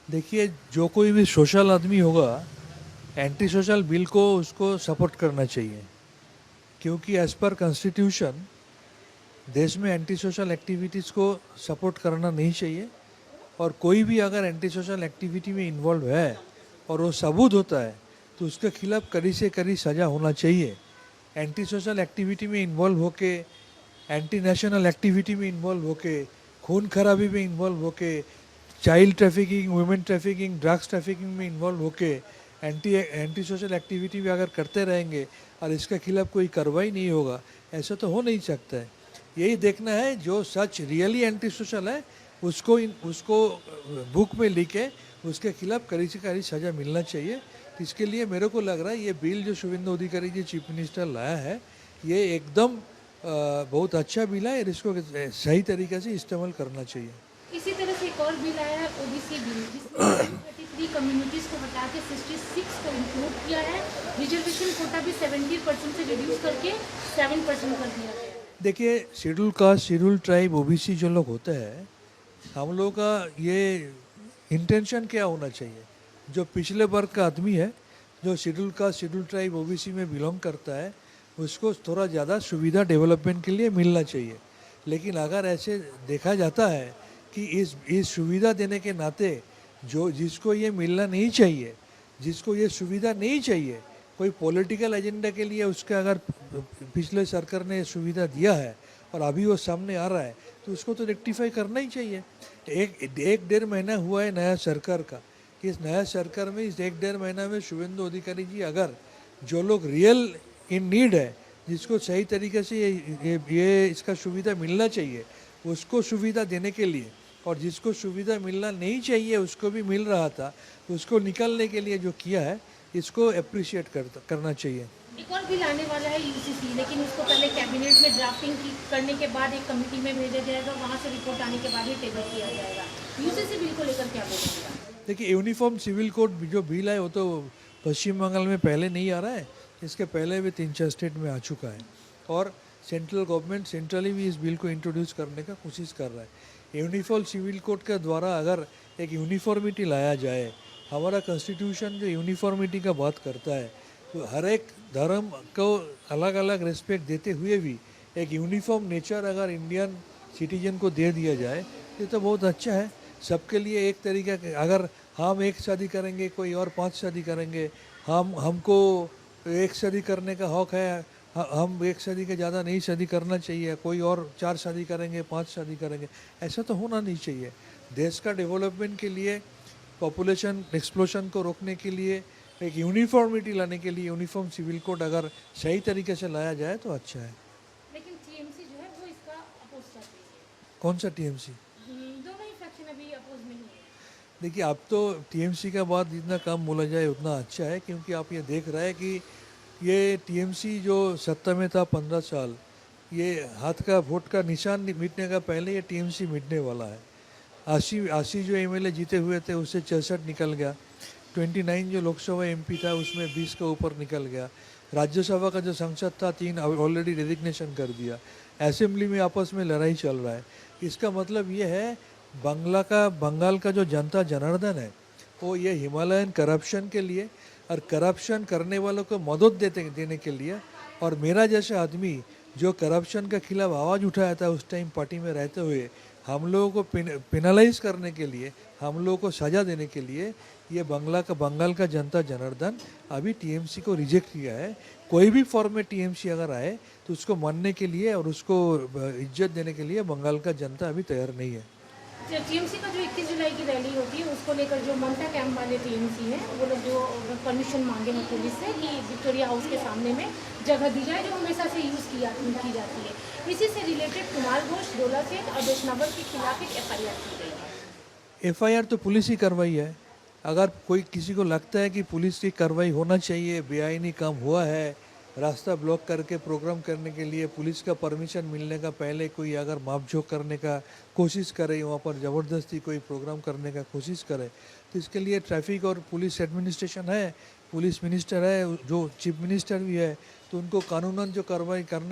देखिए, जो कोई भी सोशल आदमी होगा, एंटी सोशल बिल को उसको सपोर्ट करना चाहिए, क्योंकि एज पर कॉन्स्टिट्यूशन देश में एंटी सोशल एक्टिविटीज़ को सपोर्ट करना नहीं चाहिए। और कोई भी अगर एंटी सोशल एक्टिविटी में इन्वॉल्व है और वो सबूत होता है तो उसके खिलाफ कड़ी से कड़ी सज़ा होना चाहिए। एंटी सोशल एक्टिविटी में इन्वॉल्व होके, एंटी नेशनल एक्टिविटी में इन्वॉल्व होके, खून खराबी में इन्वॉल्व होके, child trafficking, women trafficking, drugs trafficking में इन्वॉल्व होके एंटी सोशल एक्टिविटी भी अगर करते रहेंगे और इसके खिलाफ कोई कार्रवाई नहीं होगा, ऐसा तो हो नहीं सकता है। यही देखना है जो सच रियली एंटी सोशल है उसको बुक में लिखे, उसके खिलाफ कड़ी से कड़ी सज़ा मिलना चाहिए। तो इसके लिए मेरे को लग रहा है ये बिल जो शुभेंदु अधिकारी जी चीफ मिनिस्टर लाया है, ये एकदम बहुत अच्छा बिल है और इसको सही तरीके से इस्तेमाल करना चाहिए। इसी तरह से एक और बिल आया है, ओबीसी बिल, जिसमें 33 कम्युनिटीज़ को हटा के 66 को इंक्लूड किया है। रिजर्वेशन कोटा भी 70% से रिड्यूस करके 7% कर दिया गया है। देखिए, schedule caste, schedule tribe, OBC जो लोग होते हैं, हम लोग का ये इंटेंशन क्या होना चाहिए, जो पिछले वर्ग का आदमी है, जो schedule caste, schedule tribe, OBC में बिलोंग करता है, उसको थोड़ा ज़्यादा सुविधा डेवलपमेंट के लिए मिलना चाहिए। लेकिन अगर ऐसे देखा जाता है कि इस सुविधा देने के नाते जो जिसको ये मिलना नहीं चाहिए, जिसको ये सुविधा नहीं चाहिए, कोई पॉलिटिकल एजेंडा के लिए उसके अगर पिछले सरकार ने सुविधा दिया है और अभी वो सामने आ रहा है, तो उसको तो रेक्टिफाई करना ही चाहिए। एक डेढ़ महीना हुआ है नया सरकार का, कि इस नया सरकार में इस एक डेढ़ महीना में शुभेंदु अधिकारी जी अगर जो लोग रियल इन नीड है, जिसको सही तरीके से ये इसका सुविधा मिलना चाहिए, उसको सुविधा देने के लिए, और जिसको सुविधा मिलना नहीं चाहिए उसको भी मिल रहा था, उसको निकालने के लिए जो किया है, इसको अप्रिशिएट करना चाहिए। एक और बिल आने वाला है यूसीसी, लेकिन उसको पहले कैबिनेट में ड्राफ्टिंग करने के बाद एक कमेटी में भेजा जाएगा, वहाँ से रिपोर्ट आने के बाद ही टेबल किया जाएगा। यूसीसी बिल को लेकर क्या बोलेंगे? देखिए, यूनिफॉर्म सिविल कोड जो बिल है वो तो पश्चिम बंगाल में पहले नहीं आ रहा है, इसके पहले भी 3-4 स्टेट में आ चुका है, और सेंट्रल गवर्नमेंट सेंट्रली भी इस बिल को इंट्रोड्यूस करने का कोशिश कर रहा है। यूनिफॉर्म सिविल कोड के द्वारा अगर एक यूनिफॉर्मिटी लाया जाए, हमारा कॉन्स्टिट्यूशन जो यूनिफॉर्मिटी का बात करता है, तो हर एक धर्म को अलग अलग रिस्पेक्ट देते हुए भी एक यूनिफॉर्म नेचर अगर इंडियन सिटीजन को दे दिया जाए, ये तो बहुत अच्छा है। सबके लिए एक तरीका, अगर हम एक शादी करेंगे, कोई और 5 शादी करेंगे, हमको एक शादी करने का हक है, हम एक शादी के ज़्यादा नहीं शादी करना चाहिए, कोई और 4 शादी करेंगे, 5 शादी करेंगे, ऐसा तो होना नहीं चाहिए। देश का डेवलपमेंट के लिए, पॉपुलेशन एक्सप्लोशन को रोकने के लिए, एक यूनिफॉर्मिटी लाने के लिए यूनिफॉर्म सिविल कोड अगर सही तरीके से लाया जाए तो अच्छा है। लेकिन टीएमसी जो है वो इसका अपोज कर रही है। कौन सा टीएमसी? दोनों ही फैक्शन अभी अपोज में ही है। देखिए, अब तो टीएमसी का बात जितना कम बोला जाए उतना अच्छा है, क्योंकि आप ये देख रहे हैं कि ये टीएमसी जो सत्ता में था 15 साल, ये हाथ का वोट का निशान मिटने का पहले ये टीएमसी मिटने वाला है। 80 जो एमएलए जीते हुए थे उससे 66 निकल गया। 29 जो लोकसभा एमपी था उसमें 20 का ऊपर निकल गया। राज्यसभा का जो संसद था 3 ऑलरेडी रेजिग्नेशन कर दिया। असेंबली में आपस में लड़ाई चल रहा है। इसका मतलब ये है बंगाल का जो जनता जनार्दन है वो ये हिमालयन करप्शन के लिए और करप्शन करने वालों को मदद देने के लिए, और मेरा जैसा आदमी जो करप्शन के खिलाफ आवाज़ उठाया था उस टाइम पार्टी में रहते हुए, हम लोगों को पेनलाइज करने के लिए, हम लोगों को सज़ा देने के लिए ये बंगाल का जनता जनार्दन अभी टीएमसी को रिजेक्ट किया है। कोई भी फॉर्म में टीएमसी अगर आए तो उसको मानने के लिए और उसको इज्जत देने के लिए बंगाल का जनता अभी तैयार नहीं है। टीएमसी का जो 21 जुलाई की रैली होती है उसको लेकर जो ममता कैंप वाले टीएमसी हैं वो लोग जो परमिशन मांगे हैं पुलिस से कि विक्टोरिया हाउस के सामने में जगह दी जाए, जो हमेशा से यूज़ की जाती है। इसी से रिलेटेड कुमार घोष, डोला सेठ और वैष्णवर के खिलाफ एक एफआईआर की गई है। एफआईआर तो पुलिस ही कार्रवाई है। अगर कोई किसी को लगता है कि पुलिस की कार्रवाई होना चाहिए, बेआईनी काम हुआ है, रास्ता ब्लॉक करके प्रोग्राम करने के लिए पुलिस का परमिशन मिलने का पहले कोई अगर मापझोंक करने का कोशिश करे, वहाँ पर ज़बरदस्ती कोई प्रोग्राम करने का कोशिश करे, तो इसके लिए ट्रैफिक और पुलिस एडमिनिस्ट्रेशन है, पुलिस मिनिस्टर है, जो चीफ मिनिस्टर भी है, तो उनको कानूनन जो कार्रवाई करना